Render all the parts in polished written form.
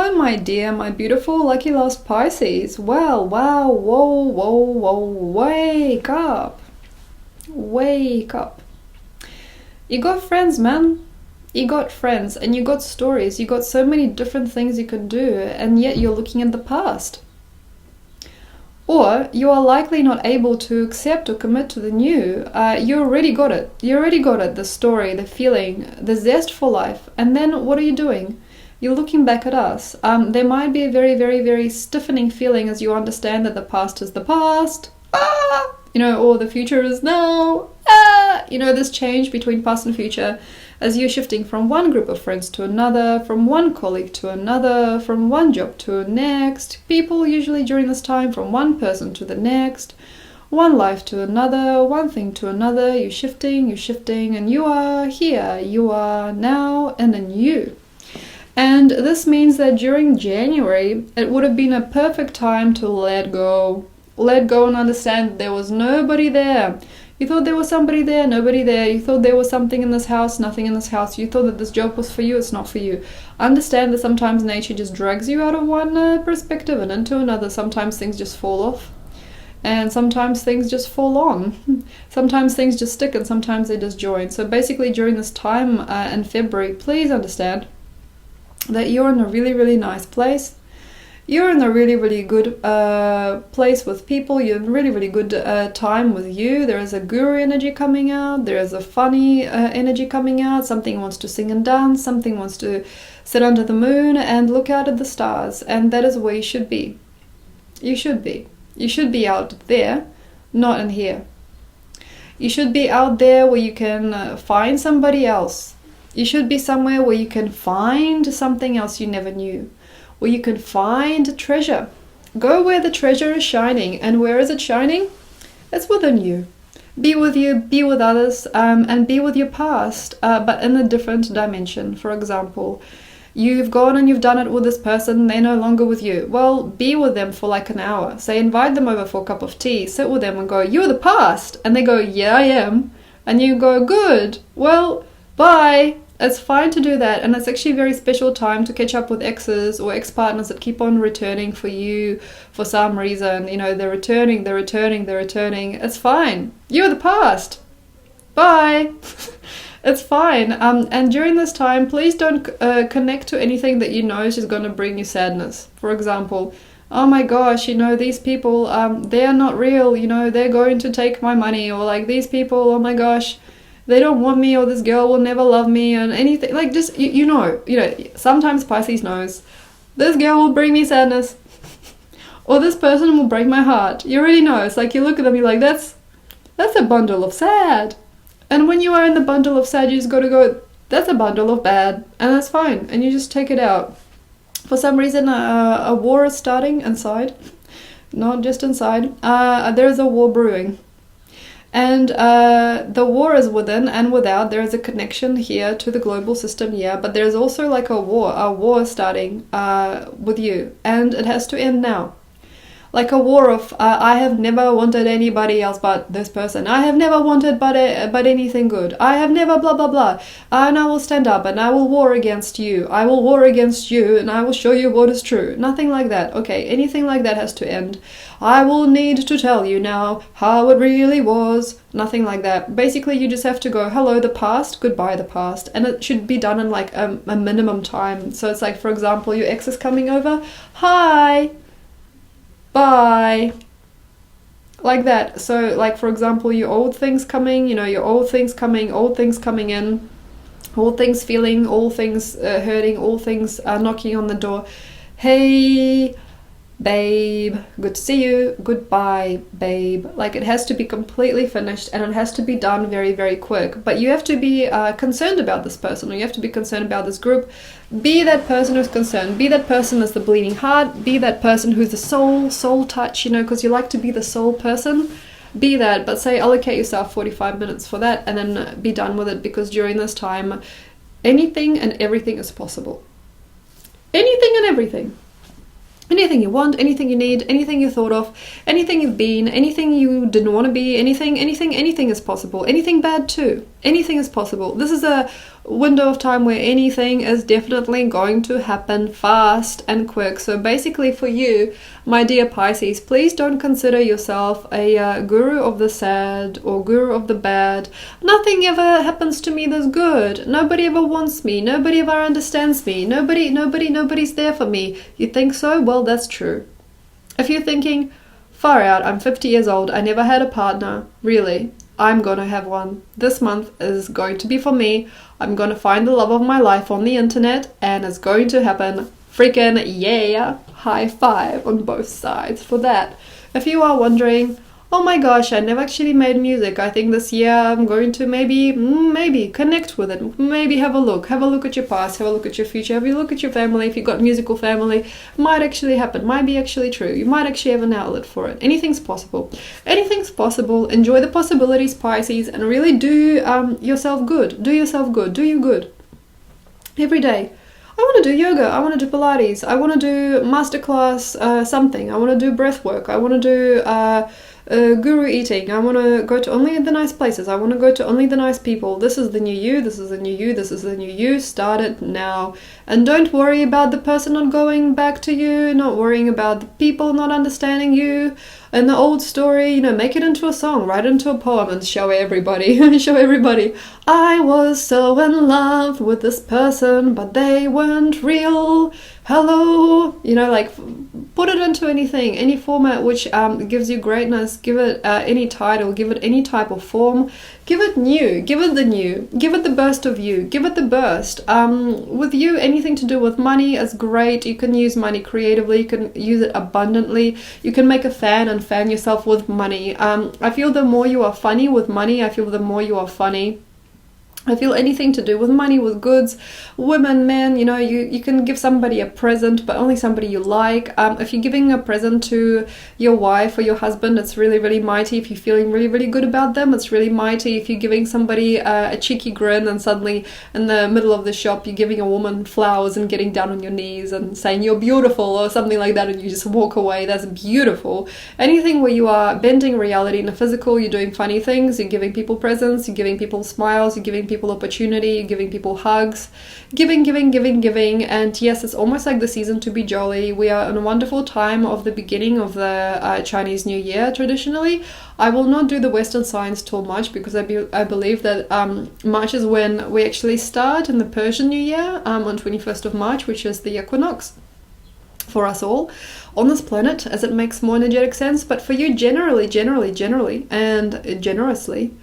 Hello, my dear, my beautiful, lucky lost Pisces. Well, wow, whoa, whoa, whoa, wake up. Wake up. You got friends, man. You got friends and you got stories. You got so many different things you could do, and yet you're looking at the past. Or you are likely not able to accept or commit to the new. You already got it. You already got it, the story, the feeling, the zest for life. And then what are you doing? You're looking back at us. There might be a very, very, very stiffening feeling as you understand that the past is the past. Or the future is now. This change between past and future as you're shifting from one group of friends to another, from one colleague to another, from one job to the next. People usually during this time from one person to the next, one life to another, one thing to another. You're shifting, and you are here. You are now in a new. And this means that during January, it would have been a perfect time to let go. Let go and understand there was nobody there. You thought there was somebody there, nobody there. You thought there was something in this house, nothing in this house. You thought that this job was for you, it's not for you. Understand that sometimes nature just drags you out of one perspective and into another. Sometimes things just fall off. And sometimes things just fall on. Sometimes things just stick and sometimes they just join. So basically during this time in February, please understand that you're in a really, really nice place. You're in a really, really good place with people. You're in a really, really good time with you. There is a guru energy coming out. There is a funny energy coming out. Something wants to sing and dance. Something wants to sit under the moon and look out at the stars. And that is where you should be. You should be. You should be out there, not in here. You should be out there where you can find somebody else. You should be somewhere where you can find something else you never knew. Where you can find treasure. Go where the treasure is shining. And where is it shining? It's within you. Be with you, be with others, and be with your past, but in a different dimension. For example, you've gone and you've done it with this person, they're no longer with you. Well, be with them for like an hour. Say, invite them over for a cup of tea, sit with them and go, you're the past. And they go, yeah, I am. And you go, good. Well, bye. It's fine to do that, and it's actually a very special time to catch up with exes or ex-partners that keep on returning for you for some reason. They're returning. It's fine. You're the past. Bye. It's fine. And during this time, please don't connect to anything that you know is just going to bring you sadness. For example, oh my gosh, these people, they are not real. They're going to take my money, or like these people, oh my gosh, they don't want me, or this girl will never love me, and anything like just sometimes Pisces knows this girl will bring me sadness or this person will break my heart. You already know. It's like you look at them, you're like, that's a bundle of sad. And when you are in the bundle of sad, you just gotta go, that's a bundle of bad, and that's fine, and you just take it out. For some reason a war is starting inside, not just inside. There is a war brewing. And the war is within and without. There is a connection here to the global system, yeah, but there's also like a war starting with you, and it has to end now. Like a war of I have never wanted anybody else but this person. I have never wanted but anything good. I have never blah blah blah. And I will stand up and I will war against you. I will war against you and I will show you what is true. Nothing like that. Okay, anything like that has to end. I will need to tell you now how it really was. Nothing like that. Basically, you just have to go, hello, the past, goodbye, the past. And it should be done in like a minimum time. So it's like, for example, your ex is coming over. Hi. Bye. Like that. So like, for example, your old things coming, your old things coming in, old things feeling, old things hurting, old things knocking on the door. Hey, babe, good to see you. Goodbye, babe. Like, it has to be completely finished, and it has to be done very, very quick. But you have to be concerned about this person, or you have to be concerned about this group. Be that person who's concerned. Be that person that's the bleeding heart. Be that person who's the soul touch, because you like to be the soul person. Be that, but say, allocate yourself 45 minutes for that, and then be done with it, because during this time, anything and everything is possible. Anything and everything. Anything you want, anything you need, anything you thought of, anything you've been, anything you didn't want to be, anything is possible. Anything bad too. Anything is possible. This is a window of time where anything is definitely going to happen fast and quick. So basically for you, my dear Pisces, please don't consider yourself a guru of the sad or guru of the bad. Nothing ever happens to me that's good. Nobody ever wants me. Nobody ever understands me. Nobody's there for me. You think so? Well, that's true. If you're thinking, far out, I'm 50 years old, I never had a partner, really, I'm gonna have one. This month is going to be for me. I'm gonna find the love of my life on the internet, and it's going to happen. Freaking yeah! High five on both sides for that. If you are wondering, oh my gosh, I never actually made music. I think this year I'm going to maybe connect with it. Maybe have a look at your past, have a look at your future, have a look at your family. If you've got musical family, might actually happen, might be actually true. You might actually have an outlet for it. Anything's possible. Anything's possible. Enjoy the possibilities, Pisces, and really do yourself good. Do yourself good. Do you good. Every day. I want to do yoga, I want to do Pilates, I want to do masterclass something, I want to do breath work, I want to do guru eating, I want to go to only the nice places, I want to go to only the nice people. This is the new you, this is the new you, this is the new you. Start it now. And don't worry about the person not going back to you, not worrying about the people not understanding you. And the old story, make it into a song, write it into a poem and show everybody, show everybody. I was so in love with this person, but they weren't real. Hello, put it into anything, any format which gives you greatness. Give it any title, give it any type of form. Give it new, give it the new, give it the burst of you, give it the burst. With you, anything to do with money is great. You can use money creatively, you can use it abundantly. You can make a fan and fan yourself with money. I feel the more you are funny with money, I feel the more you are funny. I feel anything to do with money, with goods, women, men, you can give somebody a present, but only somebody you like. If you're giving a present to your wife or your husband, it's really, really mighty. If you're feeling really, really good about them, it's really mighty. If you're giving somebody a cheeky grin and suddenly in the middle of the shop, you're giving a woman flowers and getting down on your knees and saying you're beautiful or something like that, and you just walk away, that's beautiful. Anything where you are bending reality in the physical, you're doing funny things, you're giving people presents, you're giving people smiles, you're giving people opportunity, giving people hugs, giving, and yes, it's almost like the season to be jolly. We are in a wonderful time of the beginning of the Chinese New Year traditionally. I will not do the Western signs till March because I believe that March is when we actually start in the Persian New Year on 21st of March, which is the equinox for us all on this planet, as it makes more energetic sense. But for you, generally, and generously,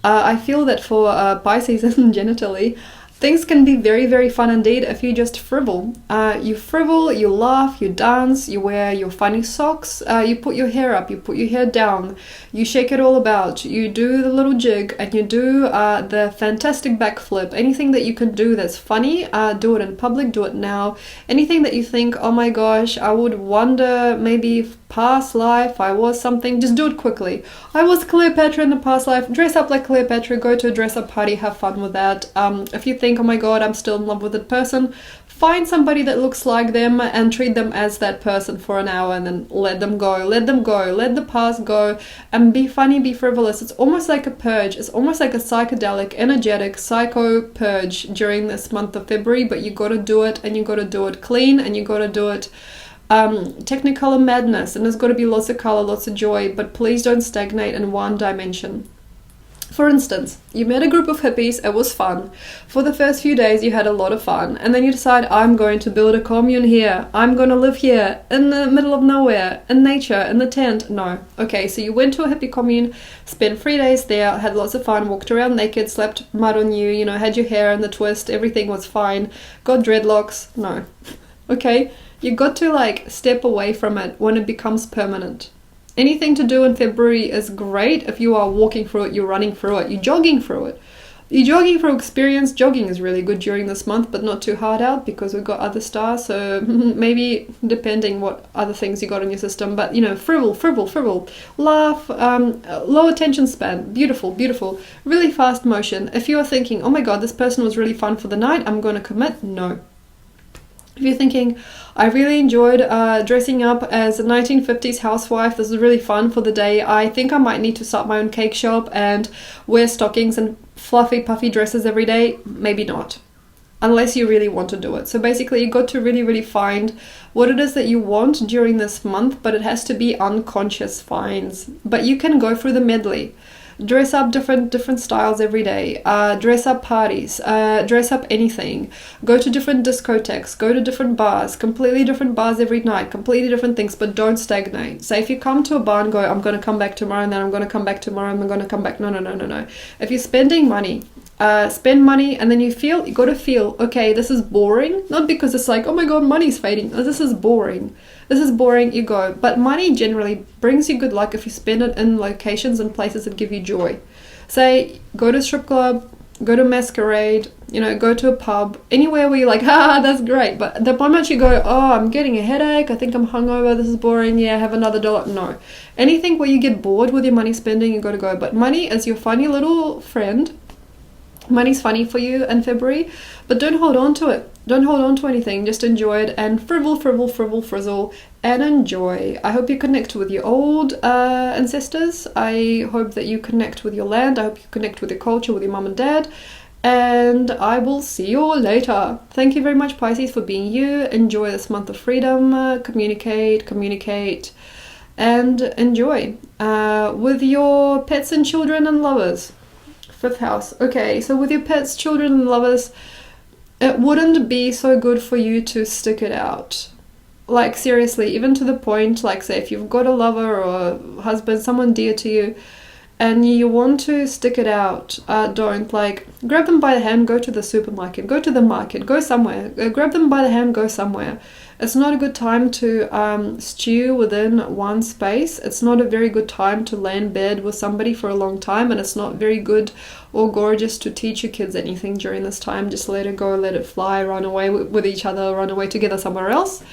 I feel that for Pisces and genitally, things can be very, very fun indeed if you just frivol. You frivol, you laugh, you dance, you wear your funny socks, you put your hair up, you put your hair down, you shake it all about, you do the little jig, and you do the fantastic backflip. Anything that you can do that's funny, do it in public, do it now. Anything that you think, oh my gosh, I would wonder maybe past life I was something, just do it quickly. I was Cleopatra in the past life, dress up like Cleopatra, go to a dress up party, have fun with that. If you think, oh my god, I'm still in love with that person, find somebody that looks like them and treat them as that person for an hour, and then let them go, let the past go, and be funny, be frivolous. It's almost like a purge. It's almost like a psychedelic, energetic, psycho purge during this month of February, but you gotta do it, and you gotta do it clean, and you gotta do it Technicolor madness, and there's got to be lots of color, lots of joy, but please don't stagnate in one dimension. For instance, you met a group of hippies, it was fun. For the first few days you had a lot of fun, and then you decide, I'm going to build a commune here, I'm going to live here, in the middle of nowhere, in nature, in the tent. No. Okay, so you went to a hippie commune, spent 3 days there, had lots of fun, walked around naked, slapped mud on you, had your hair in the twist, everything was fine, got dreadlocks. No. Okay? You got to step away from it when it becomes permanent. Anything to do in February is great if you are walking through it, you're running through it, you're jogging through it. You're jogging through experience. Jogging is really good during this month, but not too hard out because we've got other stars, so maybe depending what other things you got in your system. But, frivol, laugh, low attention span, beautiful, really fast motion. If you are thinking, oh my god, this person was really fun for the night, I'm going to commit, no. If you're thinking, I really enjoyed dressing up as a 1950s housewife, this is really fun for the day, I think I might need to start my own cake shop and wear stockings and fluffy puffy dresses every day, maybe not. Unless you really want to do it. So basically you got to really find what it is that you want during this month, but it has to be unconscious finds. But you can go through the medley. Dress up different styles every day. Dress up parties. Dress up anything. Go to different discotheques. Go to different bars. Completely different bars every night. Completely different things, but don't stagnate. So if you come to a bar and go, I'm going to come back tomorrow, and then I'm going to come back tomorrow, and I'm going to come back. No. If you're spending money, spend money, and then you got to feel, okay, this is boring. Not because it's like, oh my god, money's fading. This is boring. This is boring, you go. But money generally brings you good luck if you spend it in locations and places that give you joy. Say, go to a strip club, go to a masquerade, go to a pub, anywhere where you're like, that's great. But the moment you go, oh, I'm getting a headache, I think I'm hungover, this is boring, yeah, have another dollar. No. Anything where you get bored with your money spending, you got to go. But money is your funny little friend. Money's funny for you in February, but don't hold on to it. Don't hold on to anything. Just enjoy it and frizzle and enjoy. I hope you connect with your old ancestors. I hope that you connect with your land. I hope you connect with your culture, with your mom and dad. And I will see you all later. Thank you very much, Pisces, for being you. Enjoy this month of freedom. Communicate, and enjoy with your pets and children and lovers. 5th house. Okay, so with your pets, children, and lovers, it wouldn't be so good for you to stick it out. Like, seriously, even to the point, like, say, if you've got a lover or a husband, someone dear to you, and you want to stick it out, don't. Like, grab them by the hand, go to the supermarket, go to the market, go somewhere. Grab them by the hand, go somewhere. It's not a good time to stew within one space. It's not a very good time to lay in bed with somebody for a long time, and it's not very good or gorgeous to teach your kids anything during this time. Just let it go, let it fly, run away with each other, run away together somewhere else.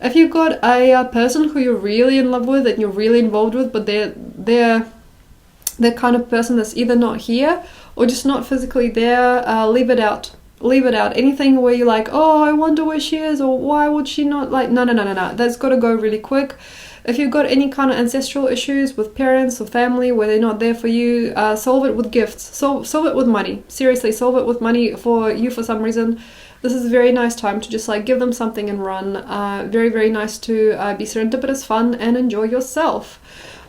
If you've got a person who you're really in love with and you're really involved with, but they're the kind of person that's either not here or just not physically there, leave it out. Leave it out. Anything where you're like, oh, I wonder where she is, or why would she not, like, no. That's got to go really quick. If you've got any kind of ancestral issues with parents or family where they're not there for you, solve it with gifts. Solve it with money. Seriously, solve it with money for you for some reason. This is a very nice time to just like give them something and run. Very nice to be serendipitous, fun, and enjoy yourself.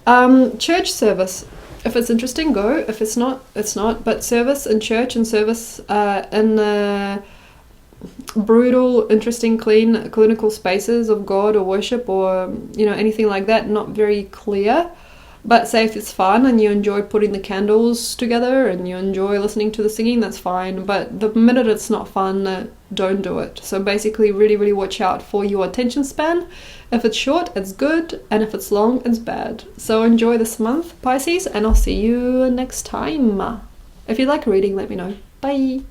Church service. If it's interesting, go. If it's not, it's not. But service in church and service in brutal, interesting, clean, clinical spaces of God or worship or, anything like that, not very clear. But say if it's fun and you enjoy putting the candles together and you enjoy listening to the singing, that's fine. But the minute it's not fun, don't do it. So basically really watch out for your attention span. If it's short, it's good, and if it's long, it's bad. So enjoy this month, Pisces, and I'll see you next time. If you like reading, let me know. Bye!